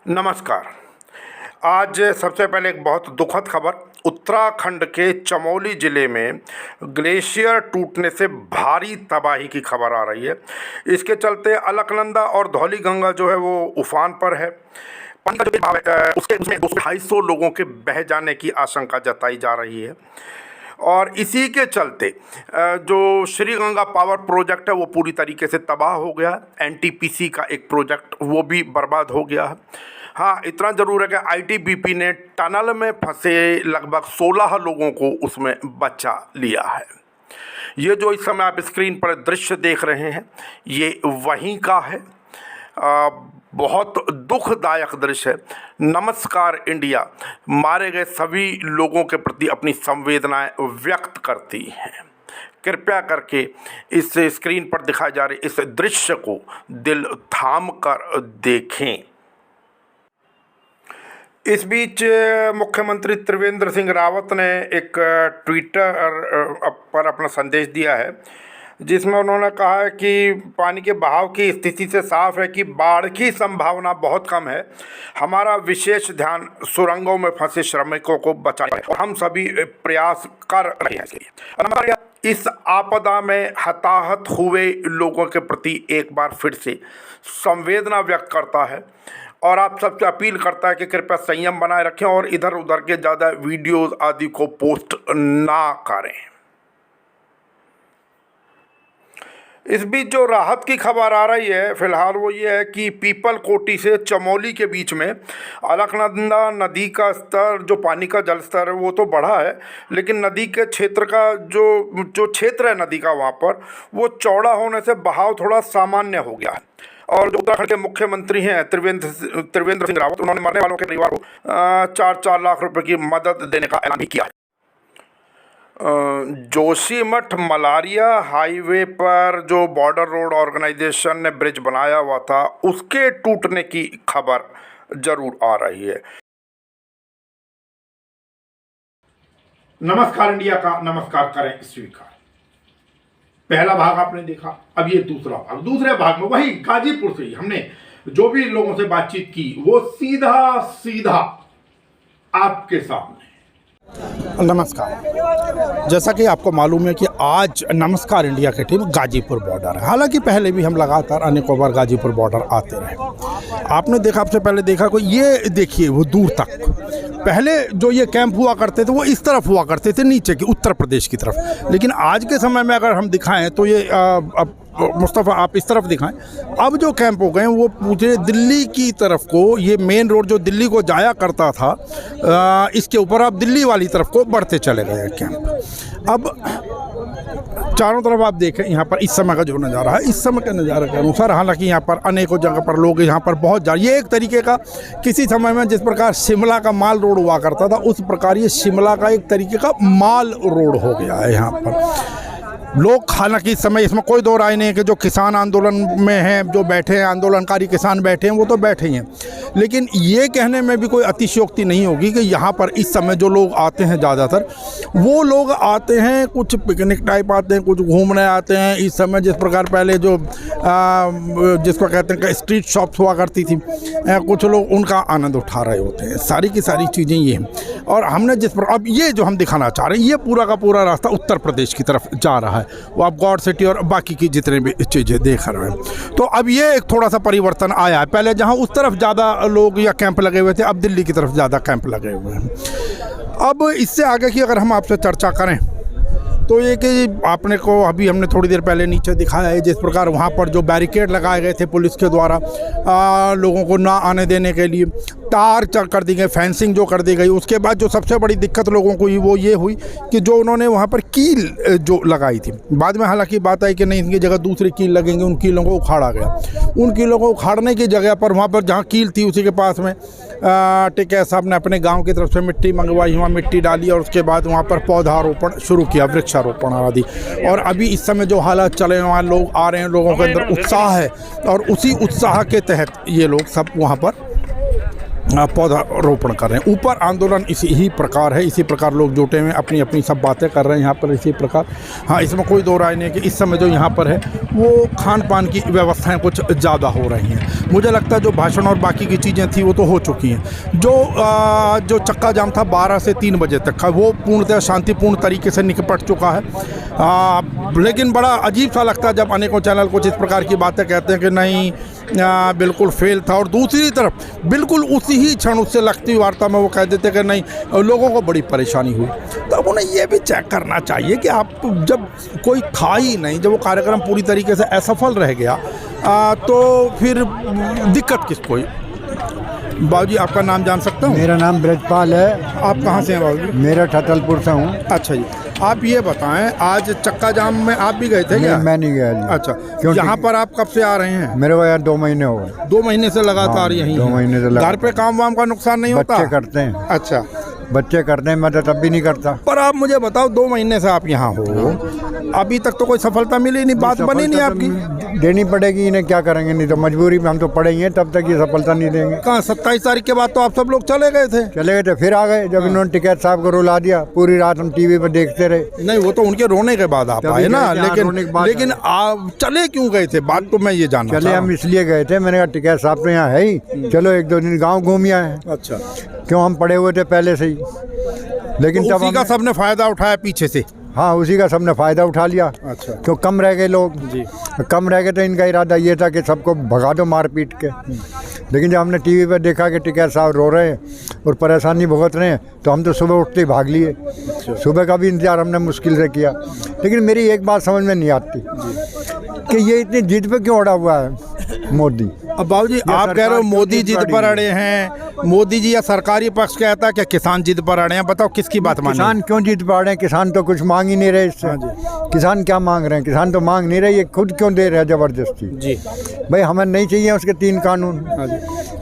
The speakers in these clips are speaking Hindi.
नमस्कार। आज सबसे पहले एक बहुत दुखद खबर, उत्तराखंड के चमोली ज़िले में ग्लेशियर टूटने से भारी तबाही की खबर आ रही है। इसके चलते अलकनंदा और धौलीगंगा जो है वो उफान पर है। पानी का जो बहाव है उसमें 250 लोगों के बह जाने की आशंका जताई जा रही है। और इसी के चलते जो श्री गंगा पावर प्रोजेक्ट है वो पूरी तरीके से तबाह हो गया। एनटीपीसी का एक प्रोजेक्ट वो भी बर्बाद हो गया है। हाँ, इतना ज़रूर है कि आईटीबीपी ने टनल में फंसे लगभग 16 लोगों को उसमें बचा लिया है। ये जो इस समय आप स्क्रीन पर दृश्य देख रहे हैं ये वहीं का है। बहुत दुखदायक दृश्य है। नमस्कार इंडिया मारे गए सभी लोगों के प्रति अपनी संवेदनाएं व्यक्त करती हैं। कृपया करके इस स्क्रीन पर दिखाए जा रहे इस दृश्य को दिल थाम कर देखें। इस बीच मुख्यमंत्री त्रिवेंद्र सिंह रावत ने एक ट्विटर पर अपना संदेश दिया है, जिसमें उन्होंने कहा है कि पानी के बहाव की स्थिति से साफ है कि बाढ़ की संभावना बहुत कम है। हमारा विशेष ध्यान सुरंगों में फंसे श्रमिकों को बचाने और हम सभी प्रयास कर रहे हैं इसके लिए। इस आपदा में हताहत हुए लोगों के प्रति एक बार फिर से संवेदना व्यक्त करता है और आप सबसे अपील करता है कि कृपया संयम बनाए रखें और इधर उधर के ज़्यादा वीडियोस आदि को पोस्ट ना करें। इस बीच जो राहत की खबर आ रही है फिलहाल वो ये है कि पीपल कोटी से चमोली के बीच में अलकनंदा नदी का स्तर, जो पानी का जल स्तर है वो तो बढ़ा है, लेकिन नदी के क्षेत्र का जो क्षेत्र है नदी का वहाँ पर वो चौड़ा होने से बहाव थोड़ा सामान्य हो गया है। और जो उत्तराखंड के मुख्यमंत्री हैं त्रिवेंद्र सिंह रावत, उन्होंने मरने वालों के परिवार को 4-4 लाख रुपए की मदद देने का ऐलान भी किया है। जोशीमठ मलारिया हाईवे पर जो बॉर्डर रोड ऑर्गेनाइजेशन ने ब्रिज बनाया हुआ था उसके टूटने की खबर जरूर आ रही है। नमस्कार इंडिया का नमस्कार करें स्वीकार। पहला भाग आपने देखा, अब ये दूसरा भाग। दूसरे भाग में वही गाजीपुर से ही हमने जो भी लोगों से बातचीत की वो सीधा आपके सामने। नमस्कार। जैसा कि आपको मालूम है कि आज नमस्कार इंडिया की टीम गाजीपुर बॉर्डर है। हालांकि पहले भी हम लगातार अनेकों बार गाजीपुर बॉर्डर आते रहे। आपने देखा, आपसे पहले देखा कोई, ये देखिए वो दूर तक पहले जो ये कैंप हुआ करते थे वो इस तरफ हुआ करते थे, नीचे की उत्तर प्रदेश की तरफ। लेकिन आज के समय में अगर हम दिखाएं तो ये अब मुस्तफ़ा आप इस तरफ दिखाएं, अब जो कैंप हो गए वो पूरे दिल्ली की तरफ को, ये मेन रोड जो दिल्ली को जाया करता था इसके ऊपर अब दिल्ली वाली तरफ को बढ़ते चले गए कैंप। अब चारों तरफ आप देखें यहाँ पर इस समय का जो नज़ारा है, इस समय के नज़ारे के अनुसार, हालांकि यहाँ पर अनेकों जगह पर लोग यहाँ पर बहुत ये एक तरीके का किसी समय में जिस प्रकार शिमला का माल रोड हुआ करता था उस प्रकार ये शिमला का एक तरीके का माल रोड हो गया है यहाँ पर। लोग, हालांकि इस समय इसमें कोई दो राय नहीं है कि जो किसान आंदोलन में हैं, जो बैठे हैं, आंदोलनकारी किसान बैठे हैं वो तो बैठे ही हैं, लेकिन ये कहने में भी कोई अतिशयोक्ति नहीं होगी कि यहाँ पर इस समय जो लोग आते हैं ज़्यादातर वो लोग आते हैं कुछ पिकनिक टाइप आते हैं, कुछ घूमने आते हैं। इस समय जिस प्रकार पहले जो जिसको कहते हैं कि स्ट्रीट शॉप्स हुआ करती थी, कुछ लोग उनका आनंद उठा रहे होते हैं। सारी की सारी चीज़ें ये हैं। और हमने जिस पर अब ये जो हम दिखाना चाह रहे हैं ये पूरा का पूरा रास्ता उत्तर प्रदेश की तरफ जा रहा है। वो आप गॉड सिटी और बाकी की जितने भी चीज़ें देख रहे हैं। तो अब ये एक थोड़ा सा परिवर्तन आया है। पहले जहां उस तरफ ज़्यादा लोग या कैंप लगे हुए थे, अब दिल्ली की तरफ ज़्यादा कैंप लगे हुए हैं। अब इससे आगे की अगर हम आपसे चर्चा करें तो ये कि आपने को अभी हमने थोड़ी देर पहले नीचे दिखाया है जिस प्रकार वहाँ पर जो बैरिकेड लगाए गए थे पुलिस के द्वारा लोगों को ना आने देने के लिए, तार कर दी गई, फेंसिंग जो कर दी गई। उसके बाद जो सबसे बड़ी दिक्कत लोगों को हुई वो ये हुई कि जो उन्होंने वहाँ पर कील जो लगाई थी, बाद में हालांकि बात आई कि नहीं इनकी जगह दूसरी कील लगेंगे, उन कीलों को उखाड़ा गया। उन कीलों को उखाड़ने की जगह पर वहाँ पर जहाँ कील थी उसी के पास में टिकैत साहब ने अपने गाँव की तरफ से मिट्टी मंगवाई, वहाँ मिट्टी डाली और उसके बाद वहाँ पर पौधारोपण शुरू किया, वृक्षारोपण आदि। और अभी इस समय जो हालात चले हैं वहाँ लोग आ रहे हैं, लोगों के अंदर उत्साह है और उसी उत्साह के तहत ये लोग सब वहाँ पर पौधा रोपण कर रहे हैं। ऊपर आंदोलन इसी प्रकार है, इसी प्रकार लोग जुटे हुए अपनी अपनी सब बातें कर रहे हैं यहाँ पर इसी प्रकार। हाँ, इसमें कोई दो राय नहीं है कि इस समय जो यहाँ पर है वो खान पान की व्यवस्थाएं कुछ ज़्यादा हो रही हैं। मुझे लगता है जो भाषण और बाकी की चीज़ें थी वो तो हो चुकी हैं। जो चक्का जाम था 12 से 3 बजे तक का, वो पूर्णतः शांतिपूर्ण तरीके से निपट चुका है। लेकिन बड़ा अजीब सा लगता है जब अनेकों चैनल कुछ इस प्रकार की बातें कहते हैं कि नहीं बिल्कुल फेल था, और दूसरी तरफ बिल्कुल उसी ही क्षण उससे लगती वार्ता में वो कह देते कि नहीं लोगों को बड़ी परेशानी हुई। तो अब उन्हें ये भी चेक करना चाहिए कि आप जब कोई था ही नहीं, जब वो कार्यक्रम पूरी तरीके से असफल रह गया तो फिर दिक्कत किसको है। बाबूजी आपका नाम जान सकता हूँ? मेरा नाम ब्रजपाल है। आप कहाँ से हैं बाबूजी? मेरा ठतलपुर से हूँ। अच्छा जी, आप ये बताएं आज चक्का जाम में आप भी गए थे क्या? मैं नहीं गया जी। अच्छा, क्यों? यहाँ पर आप कब से आ रहे हैं? मेरे को यार 2 महीने हो गए। 2 महीने से लगातार यहीं 2 महीने से लगातार। घर पे काम वाम का नुकसान नहीं होता? बच्चे करते हैं। अच्छा, बच्चे करते हैं, मैं तो तब भी नहीं करता। पर आप मुझे बताओ 2 महीने से आप यहाँ हो, अभी तक तो कोई सफलता मिली नहीं, बात बनी नहीं आपकी? देनी पड़ेगी, इन्हें क्या करेंगे, नहीं तो मजबूरी में हम तो पढ़ेंगे, तब तक ये सफलता नहीं देंगे। कहाँ 27 तारीख के बाद तो आप सब लोग चले गए थे? चले गए थे, फिर आ गए जब इन्होंने टिकैत साहब को रुला दिया। पूरी रात हम टीवी पर देखते रहे। नहीं, वो तो उनके रोने के बाद आप आए ना, लेकिन आप चले क्यों गए थे, बात तो मैं ये जानना चले हम इसलिए गए थे, मैंने कहा टिकैत साहब तो यहाँ है ही, चलो 1-2 दिन गाँव घूम आए। अच्छा, क्यों, हम पड़े हुए थे पहले से ही। लेकिन तो तब उसी का सबने फायदा उठाया पीछे से? हाँ, उसी का सबने फ़ायदा उठा लिया। अच्छा, क्यों, कम रह गए लोग जी। कम रह गए तो इनका इरादा ये था कि सबको भगा दो मार पीट के। लेकिन जब हमने टीवी पर देखा कि टिकैत साहब रो रहे हैं और परेशानी भुगत रहे हैं, तो हम तो सुबह उठते ही भाग लिए। सुबह का भी इंतजार हमने मुश्किल से किया। लेकिन मेरी एक बात समझ में नहीं आती कि ये इतनी जिद पे क्यों अड़ा हुआ है मोदी। अब बाबूजी आप कह रहे हो मोदी जिद पर अड़े हैं, मोदी जी या सरकारी पक्ष कहता है कि किसान जिद पर अड़े हैं, बताओ किसकी बात माने? किसान क्यों जिद पर अड़े हैं? किसान तो कुछ मांग ही नहीं रहे इससे। किसान क्या मांग रहे हैं? किसान तो मांग नहीं रहे, ये खुद क्यों दे रहे हैं जबरदस्ती? जी भाई, हमें नहीं चाहिए उसके 3 कानून,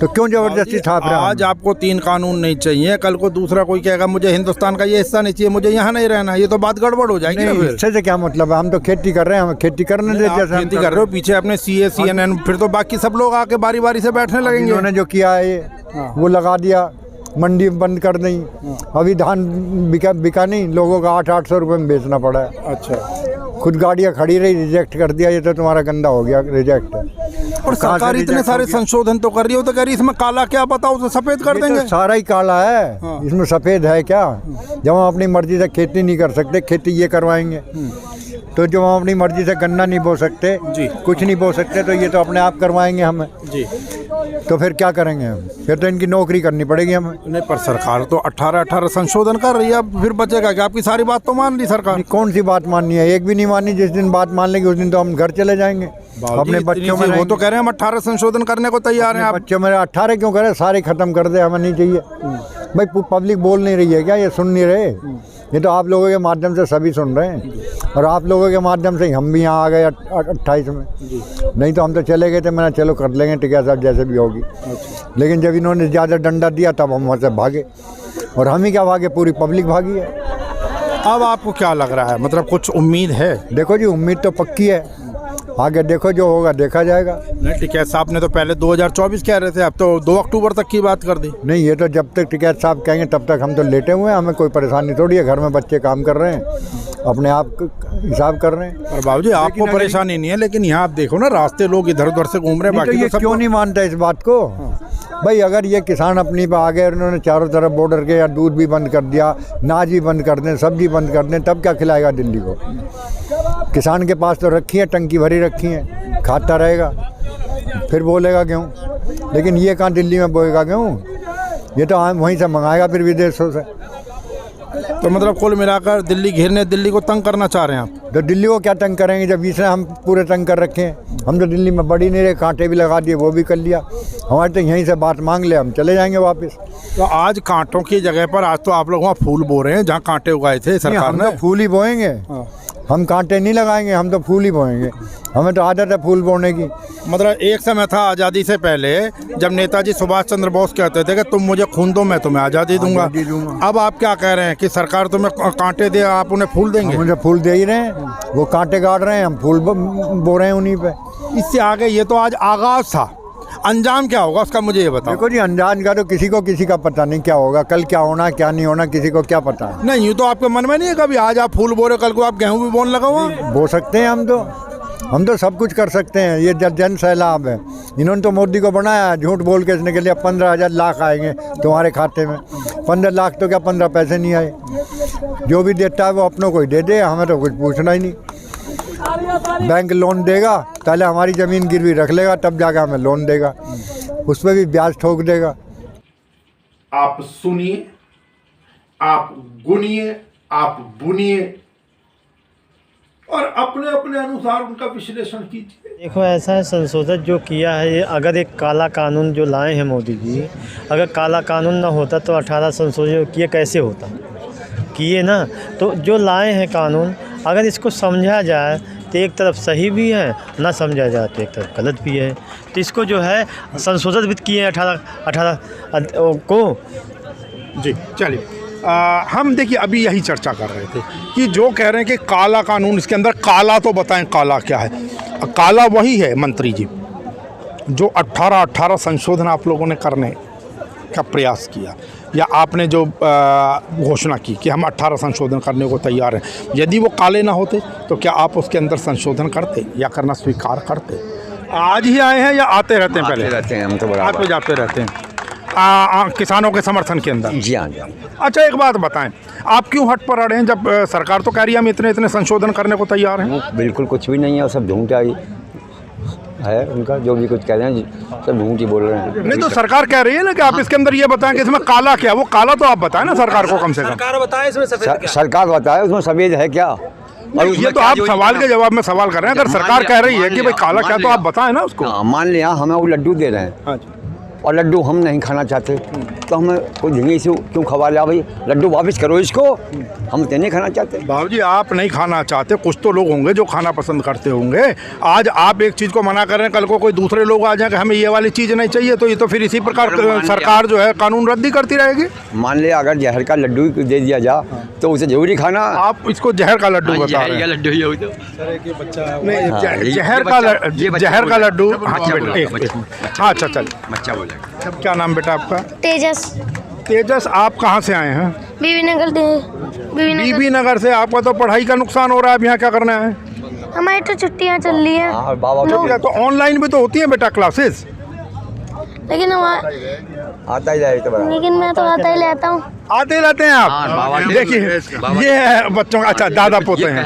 तो क्यों जबरदस्ती छाप रहे हैं? आज आपको 3 कानून नहीं चाहिए, कल को दूसरा कोई कहेगा मुझे हिंदुस्तान का ये हिस्सा नहीं चाहिए, मुझे यहाँ नहीं रहना, ये तो बात गड़बड़ हो जाएगी ना। इससे से क्या मतलब है? हम तो खेती कर रहे हैं, हमें खेती करने दे। जैसे खेती कर रहे हो, पीछे अपने CA CNN, फिर तो बाकी सब लोग आके बारी बारी से बैठने लगेंगे। उन्होंने जो किया है ये वो लगा दिया, मंडी बंद कर दी। अभी धान बिका नहीं, लोगों का 800-800 रुपये में बेचना पड़ा है। अच्छा, खुद गाड़ियाँ खड़ी रही, रिजेक्ट कर दिया। ये तो तुम्हारा गंदा हो गया, रिजेक्ट है। और सरकार इतने सारे संशोधन तो कर रही हो, तो कह रही इसमें काला क्या बताओ तो सफेद कर देंगे। तो सारा ही काला है। इसमें सफेद है क्या? जब हम अपनी मर्जी से खेती नहीं कर सकते, खेती ये करवाएंगे। तो जब हम अपनी मर्जी से गन्ना नहीं बो सकते जी, कुछ नहीं बो सकते, तो ये तो अपने आप करवाएंगे हमें जी। तो फिर क्या करेंगे हम? फिर तो इनकी नौकरी करनी पड़ेगी हमें। नहीं, पर सरकार तो 18 संशोधन कर रही है, अब फिर बचेगा क्या? आपकी सारी बात तो मान ली सरकार। कौन सी बात माननी है? एक भी नहीं माननी। जिस दिन बात मान लेंगे उस दिन तो हम घर चले जाएंगे अपने बच्चों में। वो तो कह रहे हैं हम 18 संशोधन करने को तैयार हैं। बच्चों में 18 क्यों करें? सारे खत्म कर दे, हमें नहीं चाहिए। भाई पब्लिक बोल नहीं रही है क्या? ये सुन नहीं रहे? ये तो आप लोगों के माध्यम से सभी सुन रहे हैं, और आप लोगों के माध्यम से हम भी यहाँ आ गए 28 में। नहीं तो हम तो चले गए थे, मैंने चलो कर लेंगे टिकैत साहब जैसे भी होगी। लेकिन जब इन्होंने ज़्यादा डंडा दिया तब हम वहाँ से भागे, और हम ही क्या भागे, पूरी पब्लिक भागी है। अब आपको क्या लग रहा है, मतलब कुछ उम्मीद है? देखो जी, उम्मीद तो पक्की है, आगे देखो जो होगा देखा जाएगा। नहीं, टिकैत साहब ने तो पहले 2024 कह रहे थे, अब तो 2 अक्टूबर तक की बात कर दी। नहीं, ये तो जब तक टिकैत साहब कहेंगे तब तक हम तो लेटे हुए हैं, हमें कोई परेशानी थोड़ी है। घर में बच्चे काम कर रहे हैं, अपने आप हिसाब कर रहे हैं। और बाबूजी आपको परेशानी नहीं है, लेकिन यहाँ आप देखो ना, रास्ते लोग इधर उधर से घूम रहे हैं। बाकी तो ये क्यों नहीं मानता इस बात को? भाई अगर ये किसान अपनी पे आ गए और उन्होंने चारों तरफ बॉर्डर के या दूध भी बंद कर दिया, नाज भी बंद कर दें, सब्जी बंद कर दें, तब क्या खिलाएगा दिल्ली को? किसान के पास तो रखी है, टंकी भरी रखी है, खाता रहेगा, फिर बोलेगा क्यों? लेकिन ये कहाँ दिल्ली में बोएगा क्यों? ये तो वहीं से मंगाएगा फिर विदेशों से। तो मतलब कुल मिलाकर दिल्ली घेरने, दिल्ली को तंग करना चाह रहे हैं आप? तो दिल्ली को क्या तंग करेंगे जब इसने हम पूरे तंग कर रखे हैं? हम तो दिल्ली में बढ़ ही नहीं रहे, कांटे भी लगा दिए, वो भी कर लिया। हमारे तो यहीं से बात मांग ले, हम चले जाएंगे वापस। तो आज कांटों की जगह पर आज तो आप लोग वहाँ फूल बो रहे हैं जहाँ कांटे उगाए थे सरकार ने। हम तो फूल ही बोएंगे, हम कांटे नहीं लगाएंगे, हम तो फूल ही बोएंगे। हमें तो आदत है फूल बोने की। मतलब एक समय था आज़ादी से पहले जब नेताजी सुभाष चंद्र बोस कहते थे कि तुम मुझे खून दो मैं तुम्हें आज़ादी दूंगा। अब आप क्या कह रहे हैं कि सरकार तुम्हें कांटे दे, आप उन्हें फूल देंगे? मुझे फूल दे ही रहे हैं, वो कांटे गाड़ रहे हैं, हम फूल बो रहे हैं उन्हीं पे। इससे आगे ये तो आज आगाज़ था, अंजाम क्या होगा उसका मुझे ये बताओ। देखो जी, अनजान का तो किसी को किसी का पता नहीं क्या होगा, कल क्या होना क्या नहीं होना किसी को क्या पता है। नहीं, यूँ तो आपके मन में नहीं है कभी आज आप फूल बो रहे हो, कल को आप गेहूं भी बोने लगा हुआ। बो सकते हैं हम तो सब कुछ कर सकते हैं। ये जन सैलाब है, इन्होंने तो मोदी को बनाया झूठ बोल के इसने के लिए 15,000 लाख आएंगे तुम्हारे खाते में। 15 लाख तो क्या 15 पैसे नहीं आए। जो भी देता है वो अपनों को ही दे दे, हमें तो कुछ पूछना ही नहीं। बैंक लोन देगा, पहले हमारी ज़मीन गिरवी रख लेगा, तब जाकर हमें लोन देगा, उस पर भी ब्याज ठोक देगा। आप सुनिए, आप गुनिए, आप बुनिए और अपने अपने अनुसार उनका विश्लेषण कीजिए। देखो, ऐसा है, संशोधन जो किया है ये, अगर एक काला कानून जो लाए हैं मोदी जी, अगर काला कानून ना होता तो 18 संशोधन किए कैसे होता, किए ना। तो जो लाए हैं कानून, अगर इसको समझा जाए तो एक तरफ सही भी है, ना समझा जाए तो एक तरफ गलत भी है। तो इसको जो है संशोधित भी किए हैं 18 को। जी चलिए, हम देखिए अभी यही चर्चा कर रहे थे कि जो कह रहे हैं कि काला कानून, इसके अंदर काला तो बताएं काला क्या है। काला वही है मंत्री जी जो 18 संशोधन आप लोगों ने करने का प्रयास किया, या आपने जो घोषणा की कि हम 18 संशोधन करने को तैयार हैं। यदि वो काले ना होते तो क्या आप उसके अंदर संशोधन करते या करना स्वीकार करते? आज ही आए हैं या आते रहते हैं? पहले रहते हैं हम तो बराबर। आते जाते रहते हैं किसानों के समर्थन के अंदर। जी हाँ, जी हाँ। अच्छा, एक बात बताएं, आप क्यों हट पर अड़े हैं जब सरकार तो कह रही है हम इतने संशोधन करने को तैयार हैं? वो बिल्कुल कुछ भी नहीं है, वो सब झूठ है उनका, जो भी कुछ कह रहे हैं सब झूठ ही बोल रहे हैं। नहीं तो सरकार कह रही है ना कि आप इसके अंदर ये बताएं कि इसमें काला क्या, वो काला तो आप बताएं ना सरकार को कम से कम। सरकार बताए इसमें सफेद सरकार बताए उसमें सफेद है क्या। और ये तो आप सवाल के जवाब में सवाल कर रहे हैं। अगर सरकार कह रही है कि भाई काला क्या, तो आप बताएं ना उसको। मान लिया हमें वो लड्डू दे रहे हैं और लड्डू हम नहीं खाना चाहते, तो हमें कोई झिंगी से क्यों खवा लिया, भाई लड्डू वापस करो इसको, हम तो नहीं खाना चाहते। बाबू जी, आप नहीं खाना चाहते, कुछ तो लोग होंगे जो खाना पसंद करते होंगे। आज आप एक चीज़ को मना कर रहे हैं, कल को कोई दूसरे लोग आ जाए कि हमें ये वाली चीज़ नहीं चाहिए, तो ये तो फिर इसी प्रकार सरकार जो है कानून रद्दी करती रहेगी। मान लिया अगर जहर का लड्डू दे दिया जा तो उसे जरूरी खाना। आप इसको जहर का लड्डू बता रहे हैं? लड्डू ही जहर का लड्डू। हाँ अच्छा चल, बच्चा बोलेगा। क्या नाम बेटा आपका? तेजस। तेजस, आप कहाँ से आए हैं? बीबी नगर से। आपका तो पढ़ाई का नुकसान हो रहा है, अब यहाँ क्या करना है? हमारी तो छुट्टियाँ चल रही हैं। हाँ, बाबा तो ऑनलाइन भी तो होती है बेटा क्लासेस। लेकिन आता ही जाए तो बराबर। लेकिन मैं तो आता ही रहता हूँ। आते रहते हैं आप। देखिए ये है बच्चों का, अच्छा दादा पोते हैं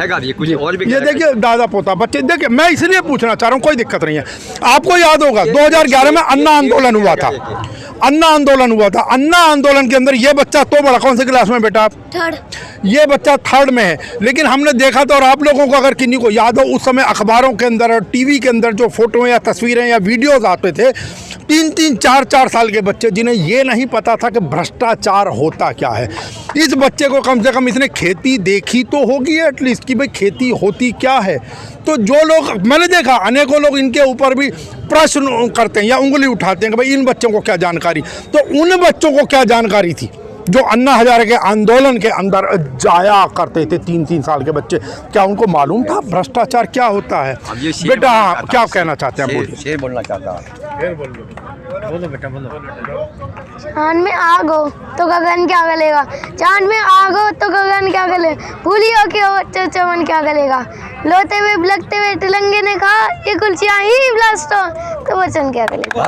ये देखिए दादा पोता बच्चे। देखिए मैं इसलिए पूछना चाह रहा हूँ, कोई दिक्कत नहीं है। आपको याद होगा 2011 में अन्ना आंदोलन हुआ था। अन्ना आंदोलन के अंदर ये बच्चा तो बड़ा, कौन सी क्लास में बेटा आप? 3rd। ये बच्चा 3rd में है। लेकिन हमने देखा था, और आप लोगों को अगर किन्हीं को याद हो, उस समय अखबारों के अंदर और टीवी के अंदर जो फोटो या तस्वीरें या वीडियोज आते थे, 3-3, 4-4 साल के बच्चे जिन्हें ये नहीं पता था कि भ्रष्टाचार होता क्या है। इस बच्चे को कम से कम इसने खेती देखी तो होगी एटलीस्ट कि भाई खेती होती क्या है। तो जो लोग, मैंने देखा अनेकों लोग इनके ऊपर भी प्रश्न करते हैं या उंगली उठाते हैं कि भाई इन बच्चों को क्या जानकारी। तो उन बच्चों को क्या जानकारी थी जो अन्ना हजारे के आंदोलन के अंदर जाया करते थे? 3-3 साल के बच्चे, क्या उनको मालूम था भ्रष्टाचार क्या होता है? बेटा क्या कहना चाहते हैं? बोलिए। शेर बोलना चाहता है। बोलो बेटा, बोलो। चांद में आग हो तो गगन क्या गलेगा, चांद में आग हो तो गगन क्या गले, फूलियों के हो तो चमन क्या गलेगा, लोते हुए लगते हुए तिलंगे ने कहा ये कुलचियाँ ही ब्लास्ट हो तो वचन क्या गलेगा।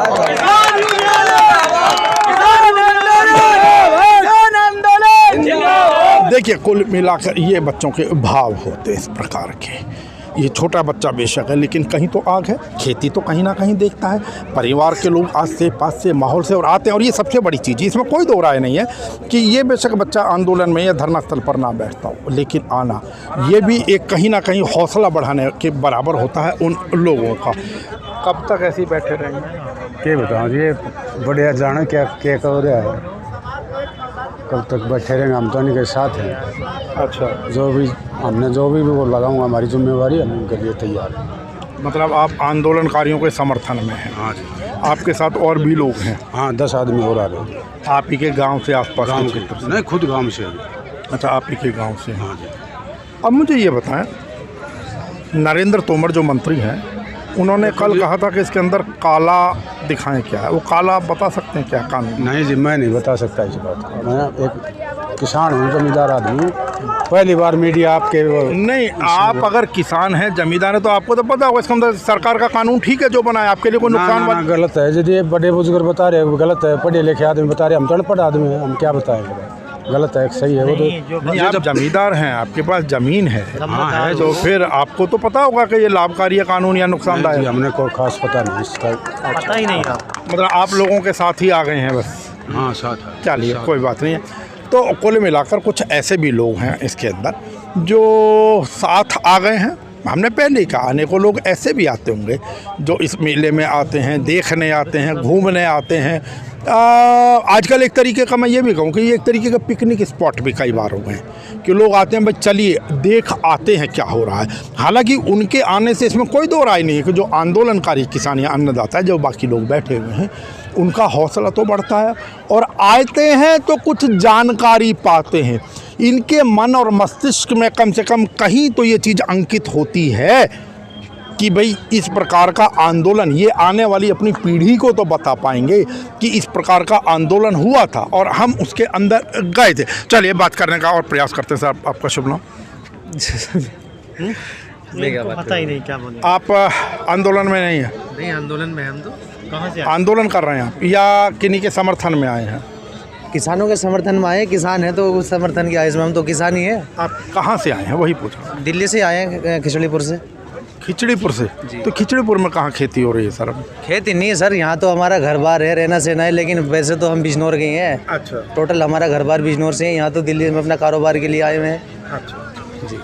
देखिए कुल मिलाकर ये बच्चों के भाव होते इस प्रकार के। ये छोटा बच्चा बेशक है, लेकिन कहीं तो आग है। खेती तो कहीं ना कहीं देखता है, परिवार के लोग आस से पास से माहौल से और आते हैं। और ये सबसे बड़ी चीज़, इसमें कोई दो राय नहीं है कि ये बेशक बच्चा आंदोलन में या धरना स्थल पर ना बैठता हो, लेकिन आना ये भी एक कहीं ना कहीं हौसला बढ़ाने के बराबर होता है उन लोगों का। कब तक ऐसे ही बैठे रहेंगे? क्या बताऊँ, ये बढ़िया जाने क्या क्या कर रहा है, कब तक बैठे रहेंगे। हम तो इनके साथ हैं। अच्छा, जो भी वो लगाऊंगा, हमारी जिम्मेवारी है, हम उनके लिए तैयार हैं। मतलब आप आंदोलनकारियों के समर्थन में हैं? हाँ जी। आपके साथ और भी लोग हैं? हाँ, 10 आदमी और आ रहे हैं। आप ही के गांव से आसपास? गाँव के नहीं, खुद गाँव से। अच्छा, आप ही के गांव से। हाँ जी। अब मुझे ये बताएं, नरेंद्र तोमर जो मंत्री हैं उन्होंने कल कहा था कि इसके अंदर काला दिखाएं, क्या है वो काला, आप बता सकते हैं क्या कानून? नहीं जी, मैं नहीं बता सकता इस बात को। मैं एक किसान हूँ, जमींदार आदमी हूँ, पहली बार मीडिया आपके नहीं, आप अगर किसान हैं, जमींदार हैं, तो आपको तो पता होगा इसके अंदर सरकार का कानून ठीक है जो बनाया, आपके लिए कोई नुकसान ना, गलत है। यदि बड़े बुजुर्ग बता रहे हैं गलत है, पढ़े लिखे आदमी बता रहे हैं, हम तो अनपढ़ आदमी हैं, हम क्या बताएंगे? गलत है सही है वो तो। नहीं, आप जमींदार हैं, आपके पास ज़मीन है, हाँ है तो फिर आपको तो पता होगा कि ये लाभकारी है कानून या नुकसानदायक है। हमने कोई खास पता नहीं इसका। पता ही नहीं था। मतलब आप लोगों के साथ ही आ गए हैं बस? हाँ साथ है। चलिए कोई बात नहीं है। तो कुल मिलाकर कुछ ऐसे भी लोग हैं इसके अंदर जो साथ आ गए हैं। हमने पहले ही कहा अनेकों लोग ऐसे भी आते होंगे जो इस मेले में आते हैं, देखने आते हैं, घूमने आते हैं। आजकल एक तरीके का मैं ये भी कहूँ कि ये एक तरीके का पिकनिक स्पॉट भी कई बार हो गए हैं कि लोग आते हैं, भाई चलिए देख आते हैं क्या हो रहा है। हालांकि उनके आने से इसमें कोई दो राय नहीं है कि जो आंदोलनकारी किसान या अन्नदाता है, जो बाकी लोग बैठे हुए हैं, उनका हौसला तो बढ़ता है और आते हैं तो कुछ जानकारी पाते हैं। इनके मन और मस्तिष्क में कम से कम कहीं तो ये चीज़ अंकित होती है कि भाई इस प्रकार का आंदोलन, ये आने वाली अपनी पीढ़ी को तो बता पाएंगे कि इस प्रकार का आंदोलन हुआ था और हम उसके अंदर गए थे। चलिए बात करने का और प्रयास करते हैं। सर आपका शुभ नाम? पता ही नहीं क्या बोले। आप आंदोलन में नहीं है? नहीं, आंदोलन में हम तो कहाँ से आंदोलन कर रहे हैं आप या किन्हीं के समर्थन में आए हैं? किसानों के समर्थन में आए, किसान है तो उस समर्थन की आयज में हम तो किसान ही है। आप कहाँ से आए हैं वही पूछा? दिल्ली से आए हैं, खिचड़ीपुर से। खिचड़ीपुर से? तो खिचड़ीपुर में कहाँ खेती हो रही है सर? खेती नहीं है सर, यहाँ तो हमारा घर बार है, रहना सहना है, लेकिन वैसे तो हम बिजनौर गए हैं। अच्छा। टोटल हमारा घर बार बिजनौर से है, यहाँ तो दिल्ली में अपना कारोबार के लिए आए हुए हैं। अच्छा जी।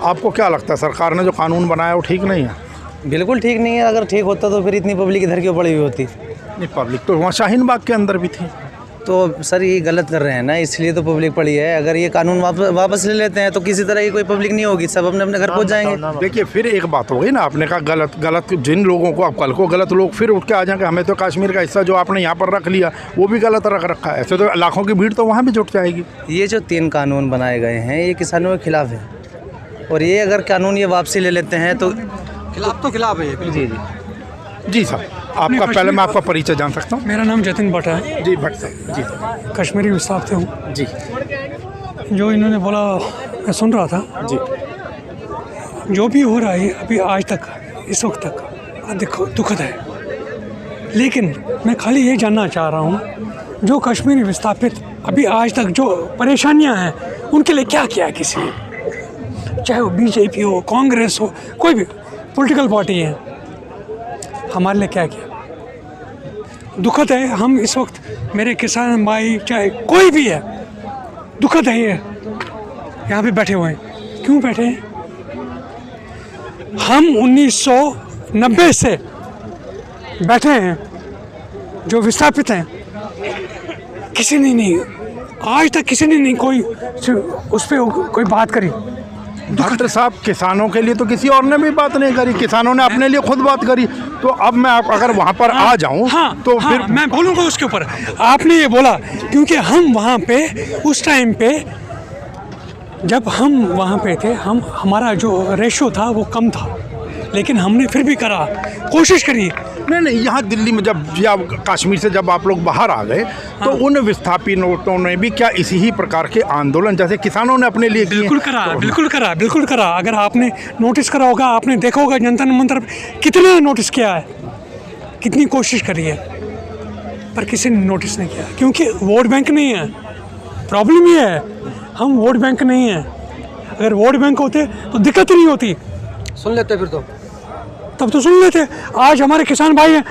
आपको क्या लगता है सरकार ने जो कानून बनाया वो ठीक नहीं है? बिल्कुल ठीक नहीं है। अगर ठीक होता तो फिर इतनी पब्लिक इधर क्यों पड़ी हुई होती? नहीं, पब्लिक तो वहाँ शाहीन बाग के अंदर भी थी। तो सर ये गलत कर रहे हैं ना, इसलिए तो पब्लिक पड़ी है। अगर ये कानून वापस ले लेते हैं तो किसी तरह की कोई पब्लिक नहीं होगी, सब अपने अपने घर पहुंच जाएंगे। देखिए फिर एक बात हो गई ना, आपने कहा गलत जिन लोगों को आप कल को गलत लोग फिर उठ के आ जाएंगे, हमें तो कश्मीर का हिस्सा जो आपने यहाँ पर रख लिया वो भी गलत रख रखा है, ऐसे तो लाखों की भीड़ तो वहाँ भी जुट जाएगी। ये जो 3 कानून बनाए गए हैं ये किसानों के खिलाफ है, और ये अगर कानून ये वापसी ले लेते हैं तो खिलाफ है। जी जी जी सर, आपका पहले मैं आपका परिचय जान सकता हूँ? मेरा नाम जतिन भट्ट है। जी भट्ट साहब जी। कश्मीरी विस्थापित हूँ जी। जो इन्होंने बोला मैं सुन रहा था जी। जो भी हो रहा है अभी आज तक इस वक्त तक देखो दुखद है, लेकिन मैं खाली ये जानना चाह रहा हूँ जो कश्मीरी विस्थापित अभी आज तक जो परेशानियाँ हैं उनके लिए क्या किया है किसी ने, चाहे वो बीजेपी हो, कांग्रेस हो, कोई भी पॉलिटिकल पार्टी है, हमारे लिए क्या किया। दुखद है हम इस वक्त, मेरे किसान भाई चाहे कोई भी है, दुखद है ये यहाँ पे बैठे हुए हैं। क्यों बैठे हैं? हम 1990 से बैठे हैं, जो विस्थापित हैं, किसी ने नहीं आज तक किसी ने नहीं कोई उस पर कोई बात करी। डॉक्टर साहब किसानों के लिए तो किसी और ने भी बात नहीं करी, किसानों ने अपने लिए खुद बात करी। तो अब मैं अगर वहाँ पर आ जाऊँ तो हाँ, फिर मैं बोलूँगा उसके ऊपर। आपने ये बोला क्योंकि हम वहाँ पे उस टाइम पे जब हम वहाँ पे थे, हमारा जो रेशो था वो कम था, लेकिन हमने फिर भी करा, कोशिश करी। नहीं, यहाँ दिल्ली में जब या कश्मीर से जब आप लोग बाहर आ गए तो उन विस्थापितों ने भी क्या इसी ही प्रकार के आंदोलन जैसे किसानों ने अपने लिए बिल्कुल करा। अगर आपने नोटिस करा होगा, आपने देखा होगा जनता मंत्र कितने नोटिस किया है, कितनी कोशिश करी है, पर किसी ने नोटिस नहीं किया क्योंकि वोट बैंक नहीं है। प्रॉब्लम ये है, हम वोट बैंक नहीं है। अगर वोट बैंक होते तो दिक्कत ही नहीं होती, सुन लेते फिर तो, तब तो सुन लेते। आज हमारे किसान भाई हैं,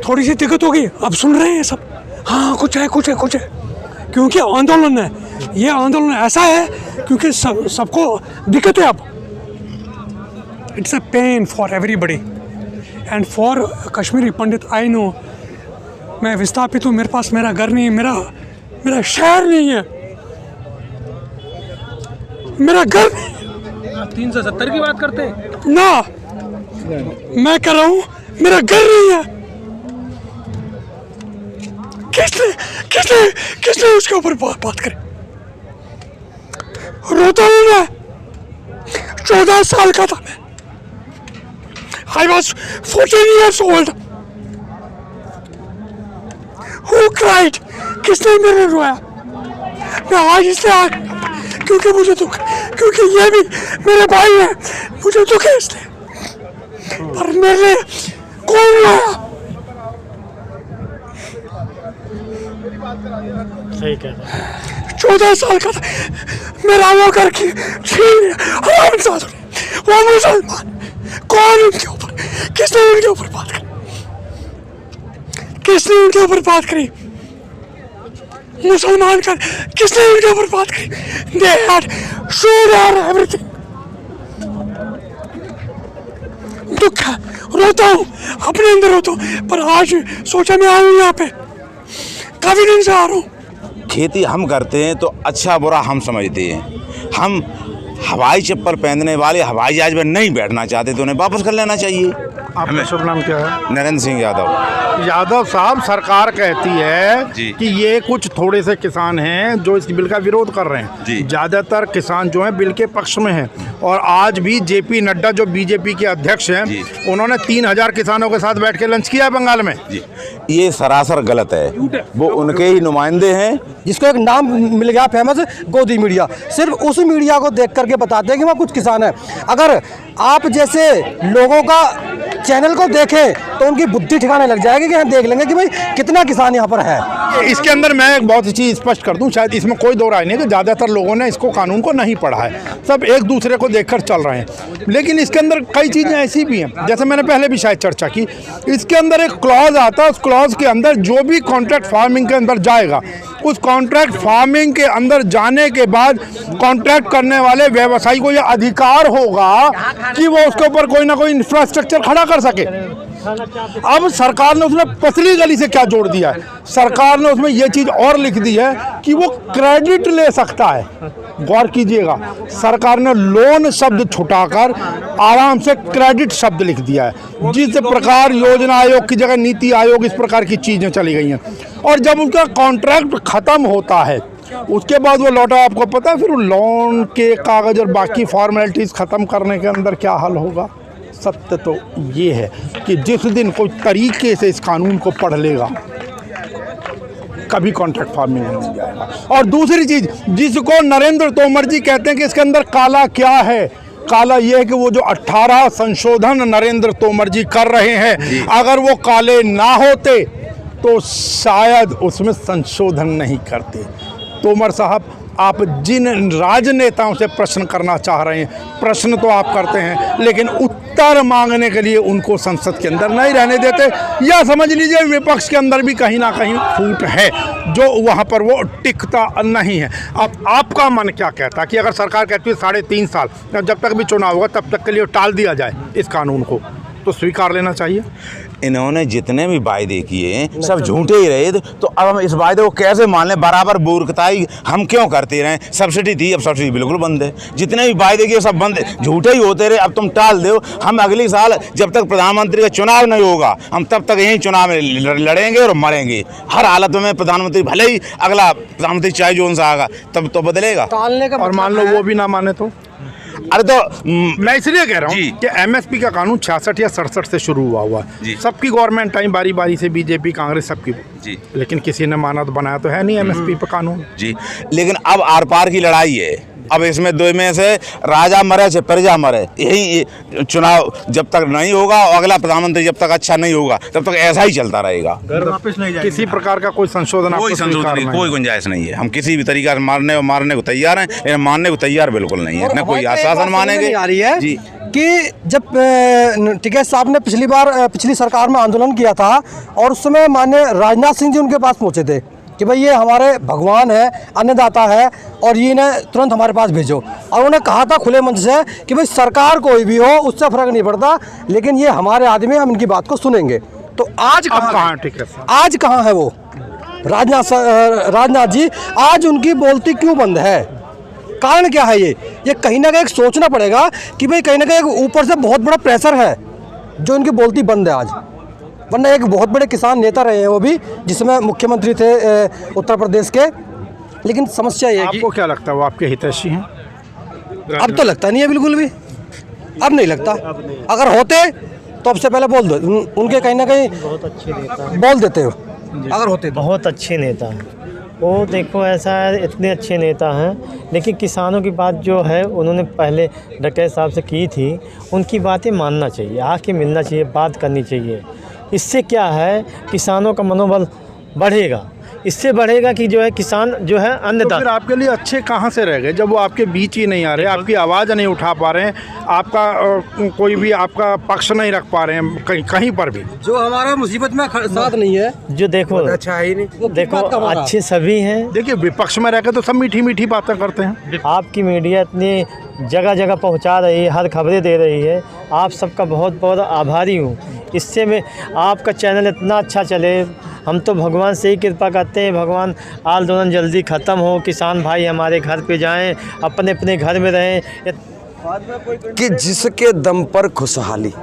थोड़ी सी दिक्कत होगी, अब सुन रहे हैं सब, हाँ कुछ है क्योंकि आंदोलन है। ये आंदोलन ऐसा है क्योंकि सबको दिक्कत है। अब it's a pain for everybody and for Kashmiri Pandit. I know, मैं विस्थापित हूँ, मेरे पास मेरा घर नहीं है, मेरा शहर नहीं है, मेरा घर। आप 370 की बात करते हैं ना, मैं कह रहा हूँ मेरा घर नहीं है। किसने उसके ऊपर बात करी? रोता हूँ मैं, 14 साल का था मैं, I was 14 years old. Who cried? किसने मेरे रोया? मैं आज इसलिए क्योंकि मुझे दुख, क्योंकि ये भी मेरे भाई हैं, मुझे दुख है इसलिए। पर मेरे लिए कौन रोया? सही कह रहे हैं। 14 साल का था, मेरा वो घर की हराम साथ वो मुसलमान, कौन उनके ऊपर, किसने उनके ऊपर बात करी, किसने उनके ऊपर बात करी? मुसलमान का किसने उनके ऊपर बात करी? They had shown everything. दुख है, रोता हूँ, अपने अंदर रोता हूँ, पर आज सोचा मैं आऊँ यहाँ पे, काफी दिन से आ रहा हूँ। खेती हम करते हैं तो अच्छा बुरा हम समझते हैं। हम हवाई चप्पल पहनने वाले हवाई जहाज में नहीं बैठना चाहते तो उन्हें वापस कर लेना चाहिए। आपका शुभ नाम क्या है? नरेंद्र सिंह यादव। यादव साहब, सरकार कहती है जी। कि ये कुछ थोड़े से किसान हैं जो इस बिल का विरोध कर रहे जी। हैं। ज़्यादातर किसान जो हैं बिल के पक्ष में हैं। और आज भी जेपी नड्डा जो बीजेपी के अध्यक्ष हैं, जी। उन्होंने 3000 किसानों के साथ बैठ के लंच किया बंगाल में। जी, ये सरासर गलत है। वो उनके ही नुमाइंदे हैं। जिसको एक नाम मिल गया फेमस, गोदी मीडिया। सिर्फ उस मीडिया को देख करके बताते हैं कि वहाँ कुछ किसान हैं। अगर आप जैसे लोगों का चैनल को देखें तो उनकी बुद्धि ठिकाने लग जाएगी कि हम देख लेंगे कि भाई कितना किसान यहाँ पर है। इसके अंदर मैं एक बहुत चीज़ स्पष्ट कर दूं, शायद इसमें कोई दो राय नहीं कि ज़्यादातर लोगों ने इसको कानून को नहीं पढ़ा है, सब एक दूसरे को देखकर चल रहे हैं। लेकिन इसके अंदर कई चीज़ें ऐसी भी हैं, जैसे मैंने पहले भी शायद चर्चा की, इसके अंदर एक क्लॉज आता है। उस क्लॉज के अंदर जो भी कॉन्ट्रैक्ट फार्मिंग के अंदर जाएगा, उस कॉन्ट्रैक्ट फार्मिंग के अंदर जाने के बाद कॉन्ट्रैक्ट करने वाले व्यवसायी को यह अधिकार होगा कि वो उसके ऊपर कोई ना कोई इंफ्रास्ट्रक्चर खड़ा कर सके। अब सरकार ने उसमें पतली गली से क्या जोड़ दिया है? सरकार ने उसमें यह चीज़ और लिख दी है कि वो क्रेडिट ले सकता है। गौर कीजिएगा, सरकार ने लोन शब्द छुटाकर आराम से क्रेडिट शब्द लिख दिया है। जिस प्रकार योजना आयोग की जगह नीति आयोग, इस प्रकार की चीज़ें चली गई हैं। और जब उनका कॉन्ट्रैक्ट ख़त्म होता है उसके बाद वो लौटा, आपको पता है फिर लोन के कागज़ और बाकी फॉर्मेलिटीज़ ख़त्म करने के अंदर क्या हल होगा? सत्य तो ये है कि जिस दिन कोई तरीके से इस कानून को पढ़ लेगा, कभी कॉन्ट्रैक्ट फार्मिंग नहीं जाएगा। और दूसरी चीज़, जिसको नरेंद्र तोमर जी कहते हैं कि इसके अंदर काला क्या है, काला ये है कि वो जो 18 संशोधन नरेंद्र तोमर जी कर रहे हैं, अगर वो काले ना होते तो शायद उसमें संशोधन नहीं करते। तोमर साहब, आप जिन राजनेताओं से प्रश्न करना चाह रहे हैं, प्रश्न तो आप करते हैं, लेकिन उत्तर मांगने के लिए उनको संसद के अंदर नहीं रहने देते, या समझ लीजिए विपक्ष के अंदर भी कहीं ना कहीं फूट है जो वहाँ पर वो टिकता नहीं है। अब आपका मन क्या कहता है कि अगर सरकार कहती है 3.5 साल जब तक भी चुनाव होगा तब तक के लिए टाल दिया जाए इस कानून को, तो स्वीकार लेना चाहिए? इन्होंने जितने भी वायदे किए सब झूठे ही रहे, तो अब हम इस वायदे को कैसे मान लें? बराबर मूर्खताई हम क्यों करते रहें? सब्सिडी थी, अब सब्सिडी बिल्कुल बंद है। जितने भी वायदे किए सब बंद है, झूठे ही होते रहे। अब तुम टाल दो। हम अगले साल जब तक प्रधानमंत्री का चुनाव नहीं होगा, हम तब तक यही चुनाव में लड़ेंगे और मरेंगे। हर हालत में प्रधानमंत्री, भले ही अगला प्रधानमंत्री चाहे जोन सा आएगा, तब तो बदलेगा। और मान लो वो भी ना माने तो? अरे तो मैं इसलिए कह रहा हूँ कि एमएसपी का कानून 66 या 67 से शुरू हुआ है। सबकी गवर्नमेंट टाइम बारी बारी से, बीजेपी कांग्रेस सबकी जी, लेकिन किसी ने माना तो बनाया तो है नहीं एमएसपी पे कानून जी। लेकिन अब आर पार की लड़ाई है। अब इसमें दो में से राजा मरे से प्रजा मरे। यही चुनाव जब तक नहीं होगा और अगला प्रधानमंत्री जब तक अच्छा नहीं होगा तब तक ऐसा ही चलता रहेगा। वापस नहीं जाएगा। किसी प्रकार का कोई संशोधन, कोई गुंजाइश नहीं है। हम किसी भी तरीके से मारने को तैयार हैं, लेकिन मानने को तैयार बिल्कुल नहीं है। न कोई आश्वासन मानेंगे आ रही है जी कि जब टिकैत साहब ने पिछली सरकार में आंदोलन किया था और उस समय माननीय राजनाथ सिंह जी उनके पास पहुंचे थे कि भाई ये हमारे भगवान है, अन्नदाता है और ये इन्हें तुरंत हमारे पास भेजो। और उन्होंने कहा था खुले मंच से कि भाई सरकार कोई भी हो उससे फर्क नहीं पड़ता, लेकिन ये हमारे आदमी, हम इनकी बात को सुनेंगे। तो आज कहाँ है वो राजनाथ जी? आज उनकी बोलती क्यों बंद है? कारण क्या है? ये कहीं ना कहीं सोचना पड़ेगा कि भाई कहीं ना कहीं ऊपर से बहुत बड़ा प्रेशर है जो इनकी बोलती बंद है आज। वरना एक बहुत बड़े किसान नेता रहे हैं वो भी, जिसमें मुख्यमंत्री थे उत्तर प्रदेश के। लेकिन समस्या ये है कि आपको क्या लगता है वो आपके हितैषी हैं? अब तो लगता नहीं है बिल्कुल भी, अब नहीं लगता। अगर होते तो अब से पहले बोल दो उनके कहीं ना कहीं बहुत अच्छे नेता बोल देते हो अगर होते तो। बहुत अच्छे नेता हैं वो। देखो ऐसा है, इतने अच्छे नेता हैं, लेकिन किसानों की बात जो है उन्होंने पहले डकैत साहब से की थी, उनकी बातें मानना चाहिए, आके मिलना चाहिए, बात करनी चाहिए। इससे क्या है, किसानों का मनोबल बढ़ेगा, इससे बढ़ेगा कि जो है किसान जो है तो अन्नदाता। फिर आपके लिए अच्छे कहाँ से रह गए जब वो आपके बीच ही नहीं आ रहे, आपकी आवाज़ नहीं उठा पा रहे हैं, आपका कोई भी आपका पक्ष नहीं रख पा रहे हैं कहीं पर भी। जो हमारा मुसीबत में साथ नहीं है, जो देखो अच्छा है ही नहीं, देखो अच्छे सभी हैं। देखिए विपक्ष में रहकर तो सब मीठी मीठी बातें करते हैं। आपकी मीडिया इतनी जगह जगह पहुंचा रही है, हर खबरें दे रही है, आप सबका बहुत बहुत आभारी हूँ। इससे में आपका चैनल इतना अच्छा चले, हम तो भगवान से ही कृपा करते हैं, भगवान आंदोलन जल्दी ख़त्म हो, किसान भाई हमारे घर पे जाएं, अपने अपने घर में रहें। कि जिसके दम पर खुशहाली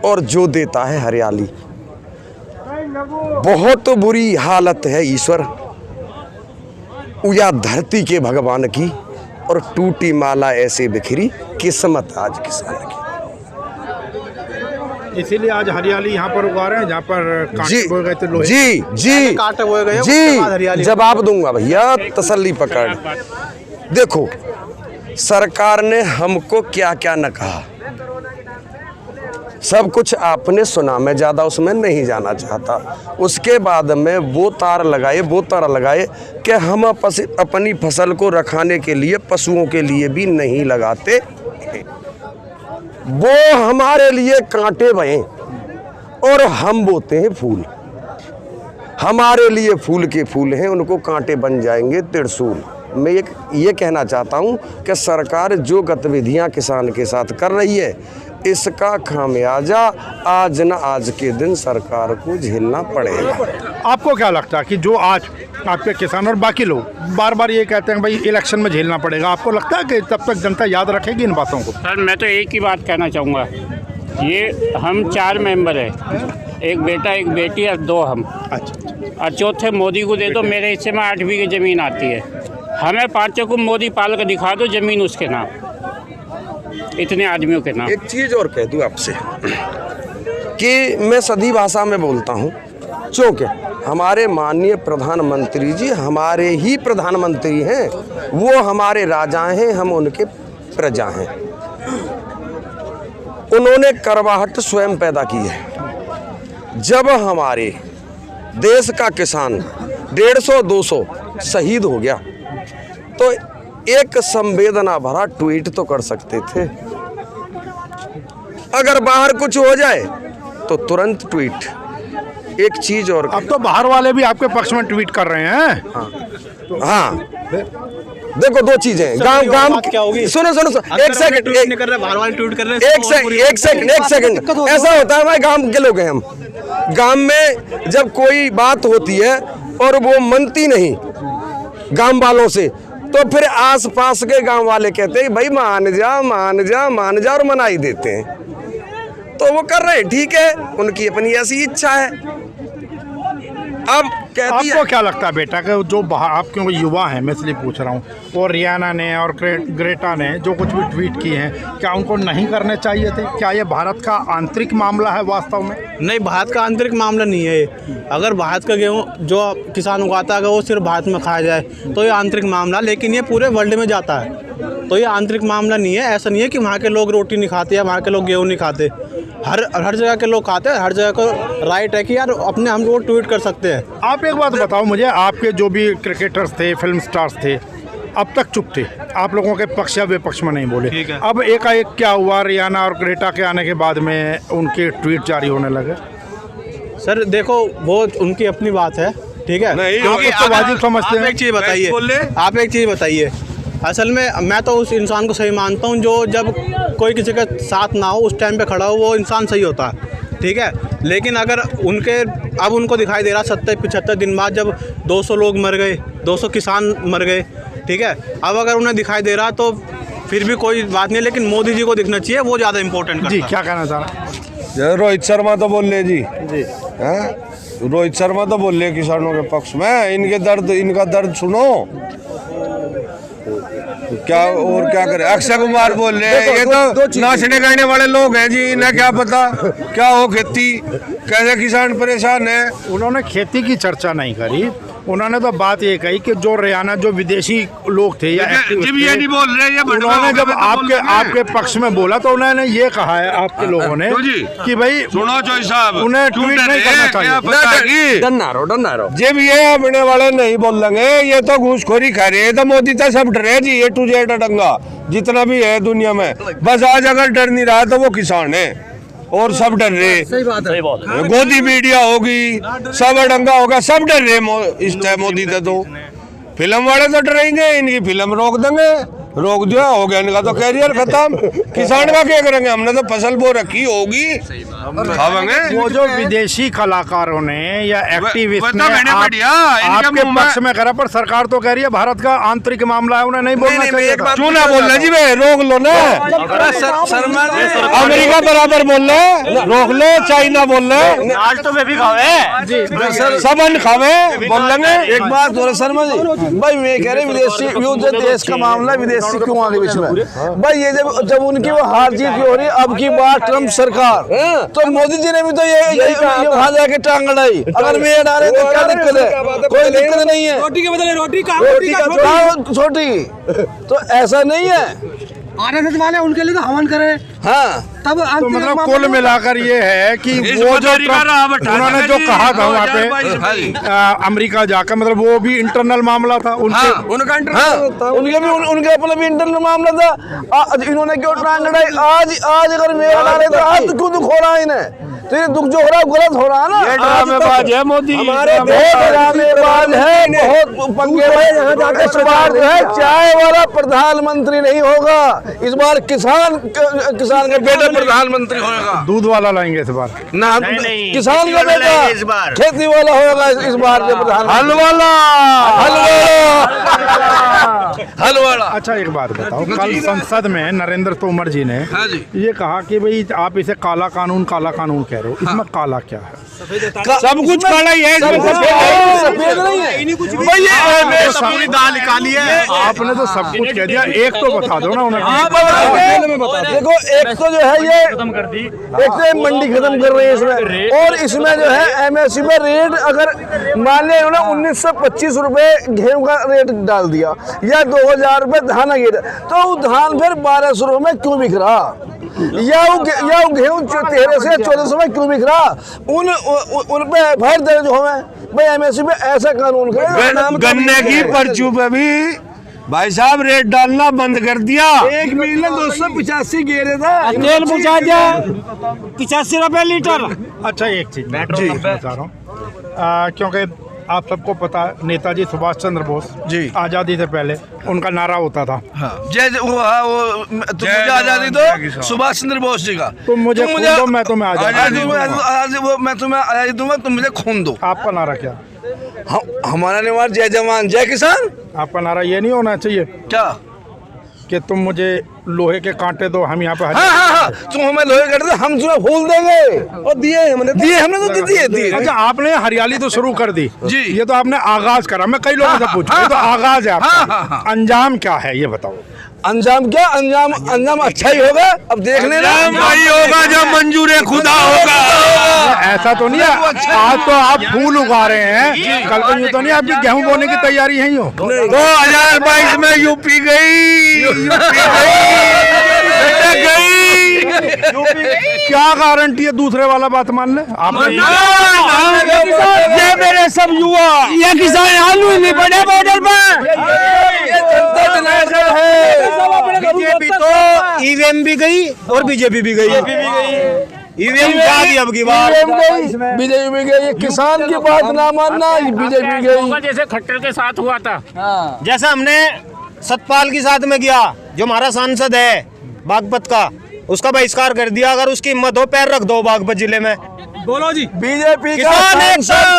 और जो देता है हरियाली, बहुत बुरी हालत है ईश्वर या धरती के भगवान की, और टूटी माला ऐसे बिखरी किस्मत आज किसान की। इसीलिए आज हरियाली यहाँ पर उगा रहे हैं जहाँ पर कांटे बोए गए थे लोहे। जी जी कांटे बोए गए, जी जवाब दूंगा भैया, तसल्ली पकड़। देखो सरकार ने हमको क्या क्या न कहा, सब कुछ आपने सुना, मैं ज़्यादा उसमें नहीं जाना चाहता। उसके बाद में वो तार लगाए कि हम अपनी फसल को रखाने के लिए पशुओं के लिए भी नहीं लगाते, वो हमारे लिए कांटे बहें और हम बोते हैं फूल। हमारे लिए फूल के फूल हैं, उनको कांटे बन जाएंगे त्रिशूल। मैं ये कहना चाहता हूँ कि सरकार जो गतिविधियाँ किसान के साथ कर रही है, इसका खामियाजा आज न आज के दिन सरकार को झेलना पड़ेगा। आपको क्या लगता है कि जो आज आपके किसान और बाकी लोग बार बार ये कहते हैं भाई इलेक्शन में झेलना पड़ेगा, आपको लगता है कि तब तक जनता याद रखेगी इन बातों को? सर मैं तो एक ही बात कहना चाहूँगा, ये हम 4 मेंबर हैं, एक बेटा एक बेटी और 2 हम। अच्छा। और चौथे मोदी को दे दो, मेरे हिस्से में 8 बीघे ज़मीन आती है, हमें 5 को मोदी पाल कर दिखा दो ज़मीन उसके नाम, इतने आदमियों के नाम। एक चीज़ और कह दूँ आपसे कि मैं सदी भाषा में बोलता हूँ, चूँकि हमारे माननीय प्रधानमंत्री जी हमारे ही प्रधानमंत्री हैं, वो हमारे राजा हैं, हम उनके प्रजा हैं। उन्होंने करवाहट स्वयं पैदा की है। जब हमारे देश का किसान 150-200 शहीद हो गया तो एक संवेदना भरा ट्वीट तो कर सकते थे, अगर बाहर कुछ हो जाए तो तुरंत ट्वीट। एक चीज और, अब तो बाहर वाले भी आपके पक्ष में ट्वीट कर रहे हैं। हाँ देखो 2 चीजें, गांव क्या होगी? सुनो एक सेकंड, एक सेकंड ऐसा होता है भाई, गांव के लोग हैं हम, गांव में जब कोई बात होती है और वो मनती नहीं गांव वालों से, तो फिर आसपास के गांव वाले कहते हैं भाई मान जा और मना ही देते हैं। तो वो कर रहे हैं, ठीक है, उनकी अपनी ऐसी इच्छा है। अब कहती आपको क्या लगता है बेटा कि जो बाहर आप क्योंकि युवा हैं, मैं इसलिए पूछ रहा हूँ, और रियाना ने और ग्रेटा ने जो कुछ भी ट्वीट किए हैं, क्या उनको नहीं करने चाहिए थे? क्या ये भारत का आंतरिक मामला है वास्तव में? नहीं, भारत का आंतरिक मामला नहीं है। अगर भारत का गेहूँ जो किसान उगाता है अगर वो सिर्फ भारत में खाया जाए तो ये आंतरिक मामला, लेकिन ये पूरे वर्ल्ड में जाता है, तो ये आंतरिक मामला नहीं है। ऐसा नहीं है कि वहाँ के लोग रोटी नहीं खाते या वहाँ के लोग गेहूँ नहीं खाते, हर जगह के लोग खाते हैं, हर जगह को राइट है कि यार अपने हम लोग ट्वीट कर सकते हैं। आप एक बात बताओ मुझे, आपके जो भी क्रिकेटर्स थे, फिल्म स्टार्स थे, अब तक चुप थे, आप लोगों के पक्ष या विपक्ष में नहीं बोले। अब एकाएक क्या हुआ, रियाना और ग्रेटा के आने के बाद में उनके ट्वीट जारी होने लगे? सर देखो वो उनकी अपनी बात है, ठीक है, क्योंकि तो वाजिब समझते हैं। आप एक चीज़ बताइए, असल में मैं तो उस इंसान को सही मानता हूँ जो जब कोई किसी का साथ ना हो उस टाइम पे खड़ा हो, वो इंसान सही होता है, ठीक है। लेकिन अगर अब उनको दिखाई दे रहा 70-75 दिन बाद जब 200 लोग मर गए, 200 किसान मर गए, ठीक है, अब अगर उन्हें दिखाई दे रहा तो फिर भी कोई बात नहीं, लेकिन मोदी जी को दिखना चाहिए, वो ज़्यादा इंपॉर्टेंट जी। क्या कहना चाह रहा है? रोहित शर्मा तो बोल रहे जी, रोहित शर्मा तो बोल रहे किसानों के पक्ष में, इनका दर्द सुनो। क्या और क्या करे। अक्षय कुमार बोल रहे हैं, ये तो नाचने गाने वाले लोग हैं जी, इन्हें क्या पता क्या हो खेती, कैसे किसान परेशान है। उन्होंने खेती की चर्चा नहीं करी, उन्होंने तो बात ये कही कि जो रियाना जो विदेशी लोग थे या जब ये नहीं बोल रहे, ये उन्होंने जब आपके पक्ष में बोला तो उन्होंने ये कहा है आपके लोगों ने कि भाई सुनो चौधरी साहब, उन्हें ट्वीट नहीं करना चाहिए। जब ये अपने वाले नहीं बोलेंगे, ये तो घूसखोरी खा रहे हैं, तो मोदी तो सब डरे जी, ए टू जेड डंगा जितना भी है दुनिया में। बस आज अगर डर नहीं रहा तो वो किसान है और सब डर रहे। सही बात है। गोदी मीडिया होगी, सब अडंगा होगा, सब डर रहे इस टाइम मोदी से। तो फिल्म वाले तो डरेंगे, इनकी फिल्म रोक देंगे, रोक दिया हो गया इनका तो कैरियर खत्म। किसान का क्या करेंगे, हमने तो फसल बो रखी होगी, खावेंगे। वो जो विदेशी कलाकारों ने या एक्टिविस्ट ने आपके आपके पक्ष में करा, पर सरकार तो कह रही है भारत का आंतरिक मामला है, उन्हें नहीं बोलना चाहिए था। क्यों ना बोल रहे जी भाई, रोक लो ना। अमेरिका बराबर बोल रहे, रोक लो। चाइना बोल रहे, आज तो मैं भी खावे सबन खावे बोल लेंगे। एक बात बोले शर्मा जी भाई, मैं कह रहे विदेशी युद्ध देश का मामला, विदेशी क्यों आगे बीच में भाई। ये जब उनकी वो हार जीत की हो रही, अब की बार ट्रम्प सरकार, तो मोदी जी ने भी तो ये वहां जाके टांग अड़ाई। अगर मैं डाले तो क्या दिक्कत है, कोई दिक्कत नहीं है। रोटी के बदले रोटी छोटी, तो ऐसा नहीं है। आरएसएस वाले उनके लिए तो हवन करे। हाँ, तब तो मतलब कुल मिलाकर ये है कि वो जो उन्होंने जो कहा था वहाँ पे अमेरिका जाकर, मतलब वो भी इंटरनल मामला था उनके, उनका उनके अपना भी इंटरनल मामला था। इन्होंने क्यों टांग अड़ाई? आज अगर मेरा डाले तो आज क्यों दुख हो रहा है इन्हें? तो ये दुख जो हो रहा है गलत हो रहा है ना। ये ड्रामेबाज है मोदी, हमारे ड्रामेबाज है, बहुत पंगे हुए। यहाँ जाकर इस बार जो है चाय वाला प्रधानमंत्री नहीं होगा, इस बार किसान का बेटा प्रधानमंत्री होगा। दूध वाला लाएंगे इस बार ना, किसान का बेटा खेती वाला होगा इस बार जो प्रधानमंत्री। हल वाला। अच्छा एक बात बताओ, कल संसद में नरेंद्र तोमर जी ने ये कहा कि भाई आप इसे काला कानून कह रहे हो, इसमें काला क्या है? सब कुछ काला ही है, सफेद नहीं है भैया। पूरी दाल निकाली है, आपने तो सब कुछ कह दिया। एक तो बता दो ना उन्हें। देखो, एक तो जो है ये एक तो मंडी खत्म कर रही है इसमें, और इसमें जो है एमएसपी पर रेट अगर मान लिया उन्होंने 1925 रुपए गेहूं का रेट डाल दिया या 2000 रुपए धान का रेट, तो धान फिर 1200 रुपए में क्यों बिक रहा, या गेहूं 1300 से 1400 में क्यों बिक रहा? उन पे एफआईआर दर्ज हो भाई, एमएसपी पे ऐसा कानून कर। गन्ने की पर्ची पे भी भाई साहब रेट डालना बंद कर दिया। 1 मिलियन 285 गेरे था, तेल पहुँचा दिया 85 रुपए लीटर। अच्छा एक चीज मैं बता रहा हूँ, क्योंकि आप सबको पता है नेताजी सुभाष चंद्र बोस जी आज़ादी से पहले उनका नारा होता था जय मुझे आज़ादी दो सुभाष चंद्र बोस जी का। तुम मुझे खून दो, मैं तुम्हें आज़ादी दूंगा। मैं तुम्हें आज़ादी दूंगा, तुम मुझे खून दो। आपका नारा क्या? हमारा निवार जय जवान जय किसान। आपका नारा ये नहीं होना चाहिए क्या कि तुम मुझे लोहे के कांटे दो, हम यहाँ पे हाँ, तुम हमें लोहे कांटे दो, हम तुम्हें फूल देंगे। और दिए हमने तो दिए। अच्छा आपने हरियाली तो शुरू कर दी जी, ये तो आपने आगाज करा। मैं कई लोगों से पूछूं, ये तो आगाज है आपका, अंजाम क्या है ये बताओ। अंजाम क्या? अंजाम अच्छा ही होगा, अब देख लेना। वही होगा जो मंजूर खुदा होगा। ऐसा तो नहीं है, आज तो आप फूल उगा रहे हैं, कल को यूँ तो नहीं आपकी गेहूं बोने की तैयारी है ही हो। 2022 में यूपी गई। क्या गारंटी है दूसरे वाला बात मान ले आप? ये मेरे सब युवा, ये किसान आलू नहीं पड़े बॉर्डर पर। बीजेपी तो ईवीएम भी गई और बीजेपी भी गई। ईवीएम जाती अब की बार, बीजेपी भी गई। किसान की बात ना मानना, बीजेपी गई। जैसे खट्टर के साथ हुआ था, जैसा हमने सतपाल के साथ में किया, जो हमारा सांसद है बागपत का, उसका बहिष्कार कर दिया। अगर उसकी हिम्मत हो पैर रख दो बागपत जिले में, बोलो जी। बीजेपी का लोकसभा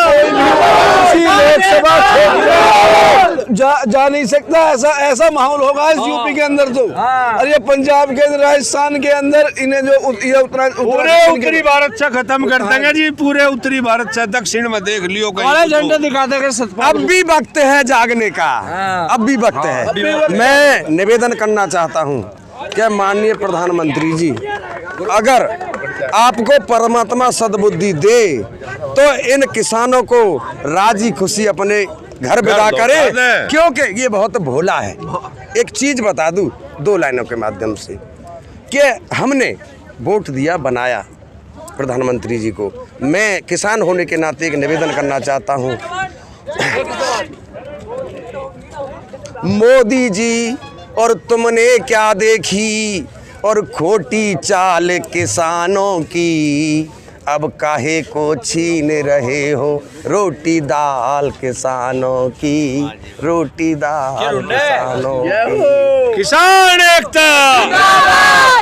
जा नहीं सकता, ऐसा माहौल होगा इस यूपी के अंदर तो। और ये पंजाब के अंदर, राजस्थान के अंदर इन्हें जो पूरे उत्तरी भारत से खत्म कर देंगे जी, पूरे उत्तरी भारत से दक्षिण में देख लियो काले झंडे दिखा देंगे। अब भी वक्त है जागने का, अब भी वक्त है। मैं निवेदन करना चाहता हूँ कि माननीय प्रधानमंत्री जी, अगर आपको परमात्मा सद्बुद्धि दे तो इन किसानों को राजी खुशी अपने घर विदा करें, क्योंकि ये बहुत भोला है। एक चीज बता दूं 2 लाइनों के माध्यम से कि हमने वोट दिया, बनाया प्रधानमंत्री जी को। मैं किसान होने के नाते एक निवेदन करना चाहता हूँ, मोदी जी और तुमने क्या देखी और खोटी चाल किसानों की, अब काहे को छीन रहे हो रोटी दाल किसानों की, रोटी दाल किसानों की। किसान एकता,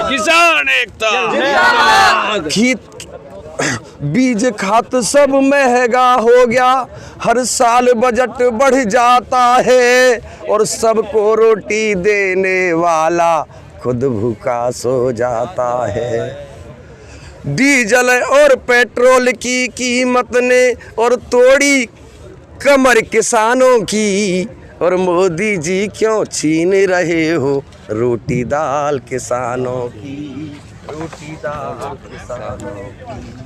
किसान एकता। बीज खाद सब महंगा हो गया, हर साल बजट बढ़ जाता है और सबको रोटी देने वाला खुद भूखा सो जाता है। डीजल और पेट्रोल की कीमत ने और तोड़ी कमर किसानों की, और मोदी जी क्यों छीन रहे हो रोटी दाल किसानों की, रोटी दाल किसानों की।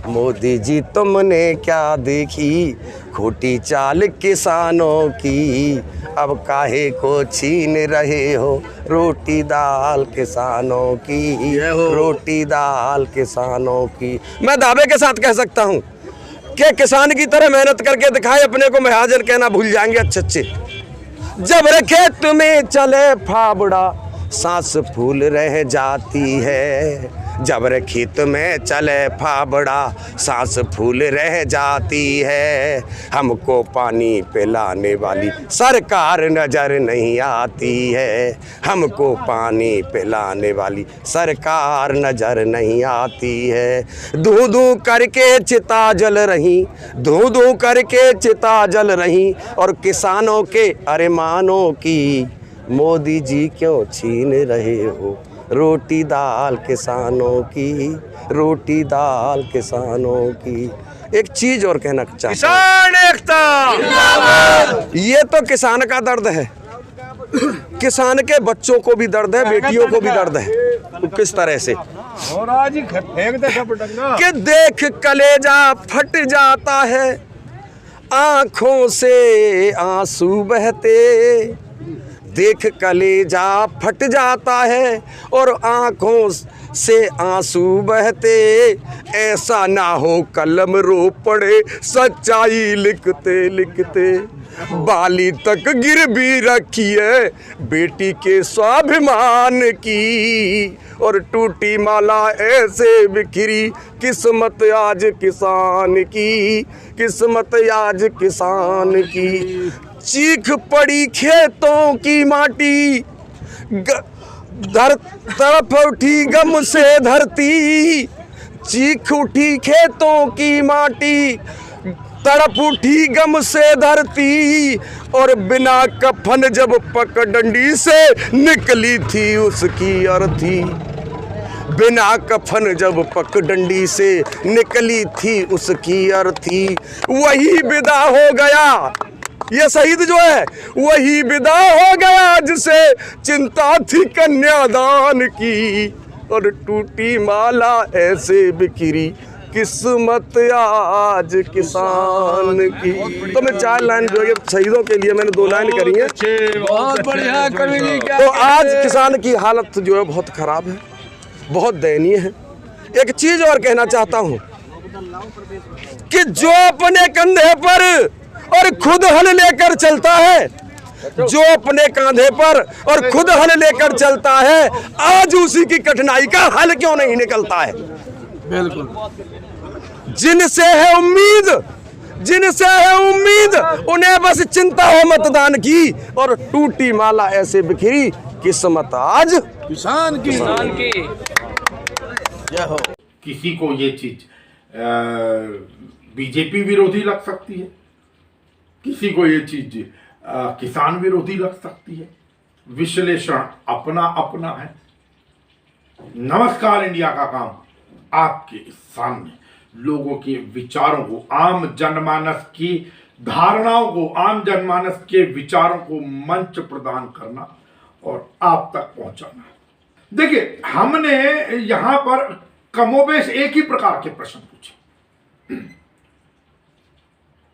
मोदी जी तुमने क्या देखी खोटी चाल किसानों की, अब काहे को छीन रहे हो रोटी दाल किसानों की, रोटी दाल किसानों की। मैं दावे के साथ कह सकता हूँ कि किसान की तरह मेहनत करके दिखाए, अपने को महाजन कहना भूल जाएंगे अच्छे। जब खेत में चले फावड़ा सांस फूल रह जाती है, जब खेत में चले फावड़ा सांस फूल रह जाती है। हमको पानी पिलाने वाली सरकार नजर नहीं आती है, हमको पानी पिलाने वाली सरकार नजर नहीं आती है। धू धू करके चिता जल रही, धू धू करके चिता जल रही, और किसानों के अरमानों की मोदी जी क्यों छीन रहे हो रोटी दाल किसानों की, रोटी दाल किसानों की। एक चीज और कहना चाहता हूं, किसान एकता। ये तो किसान का दर्द है, किसान के बच्चों को भी दर्द है, बेटियों को भी दर्द है। किस तरह से कि देख कलेजा फट जाता है, आंखों से आंसू बहते, देख कलेजा फट जाता है और आंखों से आंसू बहते। ऐसा ना हो कलम रो पड़े सच्चाई लिखते लिखते, बाली तक गिर भी रखी है बेटी के स्वाभिमान की, और टूटी माला ऐसे बिखरी किस्मत आज किसान की, किस्मत आज किसान की। चीख पड़ी खेतों की माटी, तड़प उठी गम से धरती, चीख उठी खेतों की माटी, तड़प उठी गम से धरती, और बिना कफन जब पगडंडी से निकली थी उसकी अर्थी, बिना कफन जब पगडंडी से निकली थी उसकी अर्थी। वही विदा हो गया, ये शहीद जो है वही विदा हो गया जिसे चिंता थी कन्यादान की, और टूटी माला ऐसे बिखरी किस्मत आज किसान की। तो मैं 4 लाइन जो है शहीदों के लिए मैंने 2 लाइन करी है। बहुत बढ़िया कवि। तो आज किसान की हालत जो है बहुत खराब है, बहुत दयनीय है। एक चीज और कहना चाहता हूँ कि जो अपने कंधे पर और खुद हल लेकर चलता है, जो अपने कंधे पर और खुद हल लेकर चलता है, आज उसी की कठिनाई का हल क्यों नहीं निकलता है। बिल्कुल। जिनसे है उम्मीद, जिनसे है उम्मीद, उन्हें बस चिंता हो मतदान की, और टूटी माला ऐसे बिखरी किस्मत आज किसान की। किसी को ये चीज बीजेपी विरोधी लग सकती है, किसी को ये चीज किसान विरोधी लग सकती है। विश्लेषण अपना अपना है। नमस्कार इंडिया का काम आपके सामने लोगों के विचारों को, आम जनमानस की धारणाओं को, आम जनमानस के विचारों को मंच प्रदान करना और आप तक पहुंचाना। देखिए, हमने यहां पर कमोबेश एक ही प्रकार के प्रश्न पूछे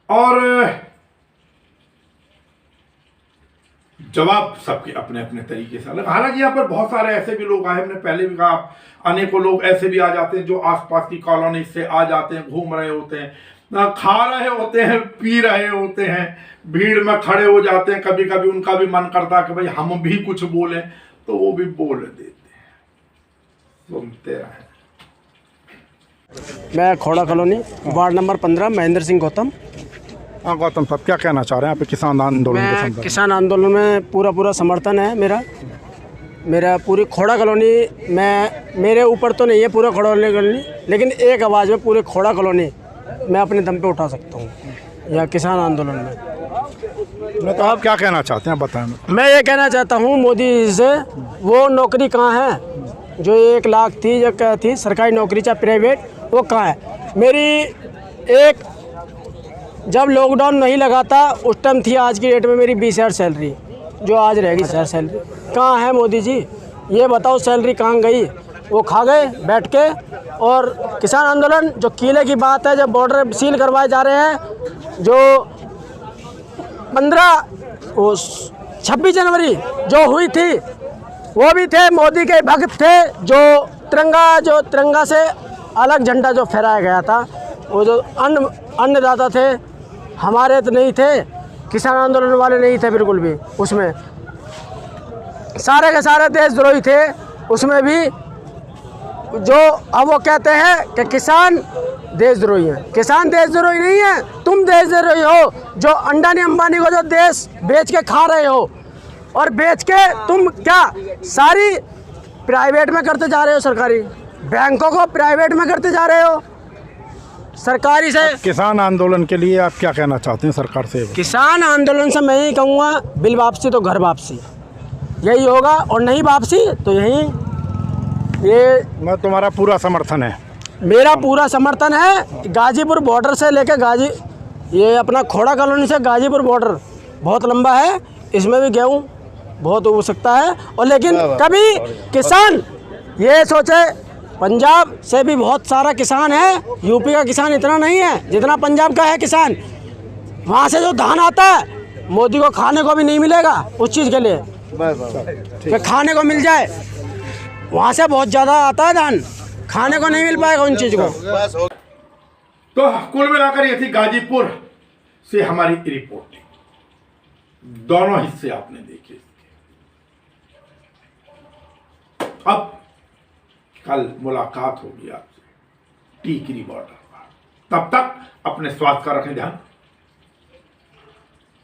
और जवाब सबके अपने अपने तरीके से अलग। हालांकि यहाँ पर बहुत सारे ऐसे भी लोग आए, हमने पहले भी कहा, अनेकों लोग ऐसे भी आ जाते हैं जो आसपास की कॉलोनी से आ जाते हैं, घूम रहे होते हैं, खा रहे होते हैं, पी रहे होते हैं, भीड़ में खड़े हो जाते हैं। कभी कभी उनका भी मन करता है कि भाई हम भी कुछ बोलें, तो वो भी बोल देते हैं। सुनते रहे। मैं Khoda colony, ward number 15, Mahendra Singh Gautam. हाँ गौतम साहब, क्या कहना चाह रहे हैं आप किसान आंदोलन के संदर्भ में? किसान आंदोलन में पूरा समर्थन है मेरा पूरी खोड़ा कॉलोनी में, मेरे ऊपर तो नहीं है पूरा खोड़ा कॉलोनी, लेकिन एक आवाज़ में पूरे खोड़ा कॉलोनी मैं अपने दम पे उठा सकता हूँ या किसान आंदोलन में। तो आप क्या कहना चाहते हैं बताएं। मैं ये कहना चाहता हूँ मोदी जी से, वो नौकरी कहाँ है जो 1 लाख थी या क्या थी सरकारी नौकरी चाहे प्राइवेट, वो कहाँ है? मेरी एक जब लॉकडाउन नहीं लगा था उस टाइम थी, आज की डेट में मेरी 20,000 सैलरी, जो आज रहेगी 20,000 सैलरी। कहाँ है मोदी जी? ये बताओ सैलरी कहाँ गई? वो खा गए बैठ के। और किसान आंदोलन जो किले की बात है, जब बॉर्डर सील करवाए जा रहे हैं, जो 26 जनवरी जो हुई थी, वो भी थे मोदी के भक्त थे, जो तिरंगा से अलग झंडा जो फहराया गया था, वो जो अन्नदाता थे हमारे तो नहीं थे, किसान आंदोलन वाले नहीं थे बिल्कुल भी। उसमें सारे के सारे देशद्रोही थे उसमें भी, जो अब वो कहते हैं कि किसान देशद्रोही हैं। किसान देशद्रोही नहीं है, तुम देशद्रोही हो जो अंडानी अंबानी को जो देश बेच के खा रहे हो, और बेच के तुम क्या सारी प्राइवेट में करते जा रहे हो, सरकारी बैंकों को प्राइवेट में करते जा रहे हो सरकारी से। किसान आंदोलन के लिए आप क्या कहना चाहते हैं सरकार से? किसान आंदोलन से मैं यही कहूँगा, बिल वापसी तो घर वापसी, यही होगा, और नहीं वापसी तो यही। ये मैं तुम्हारा पूरा समर्थन है, मेरा पूरा समर्थन है। गाजीपुर बॉर्डर से लेकर ये अपना खोड़ा कॉलोनी से गाजीपुर बॉर्डर बहुत लंबा है, इसमें भी गेहूँ बहुत हो सकता है। और लेकिन कभी किसान ये सोचे, पंजाब से भी बहुत सारा किसान है, यूपी का किसान इतना नहीं है जितना पंजाब का है किसान। वहाँ से जो धान आता है मोदी को खाने को भी नहीं मिलेगा उस चीज़ के लिए कि खाने को मिल जाए, वहाँ से बहुत ज़्यादा आता है धान, खाने को नहीं मिल पाएगा उन चीज़ को। तो कुल मिलाकर ये थी गाजीपुर से हमारी रिपोर्टिंग। दोनों हिस्से आपने देखे। अब कल मुलाकात होगी आपसे टीकरी बॉर्डर पर। तब तक अपने स्वास्थ्य का रखें ध्यान।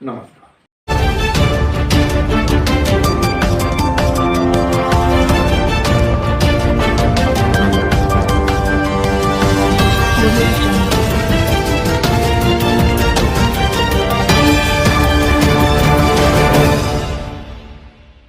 नमस्कार।